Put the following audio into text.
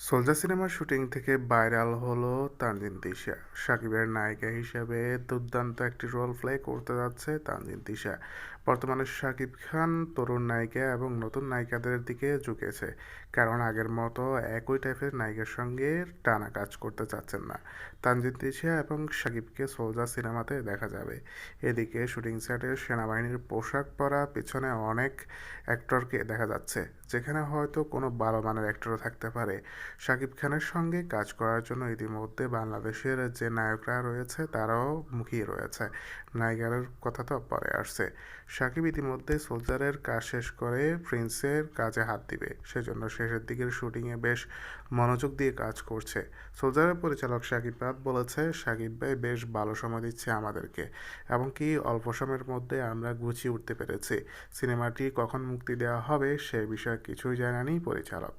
Soldier সিনেমার shooting থেকে viral হলো তানজিন তিশা। সাকিবের নায়িকা হিসেবে দুর্দান্ত একটি রোল প্লে করতে যাচ্ছে তানজিন তিশা। বর্তমানে শাকিব খান তরুণ নায়িকা এবং নতুন নায়িকাদের দিকে ঝুঁকেছে, কারণ আগের মতো একই টাইপের নায়িকার সঙ্গে টানা কাজ করতে চাচ্ছেন না। তানজিন তিশা এবং শাকিবকে সোলজার সিনেমাতে দেখা যাবে। এদিকে শুটিং সেটে সেনাবাহিনীর পোশাক পরা পিছনে অনেক অ্যাক্টরকে দেখা যাচ্ছে, যেখানে হয়তো কোনো ভালো মানের অ্যাক্টরও থাকতে পারে। শাকিব খানের সঙ্গে কাজ করার জন্য ইতিমধ্যে বাংলাদেশের যে নায়করা রয়েছে তারাও মুখিয়ে রয়েছে। নায়িকার কথা তো পরে আসছে। শাকিব ইতিমধ্যে সোলজারের কাজ শেষ করে প্রিন্সের কাজে হাত দিবে, সেজন্য শেষের দিকের শুটিংয়ে বেশ মনোযোগ দিয়ে কাজ করছে। সোলজারের পরিচালক শাকিব রাত বলেছে, শাকিব ভাই বেশ ভালো সময় দিচ্ছে আমাদেরকে, এবং কি অল্প সময়ের মধ্যে আমরা গুছিয়ে উঠতে পেরেছি। সিনেমাটি কখন মুক্তি দেওয়া হবে সে বিষয়ে কিছুই জানায়নি পরিচালক।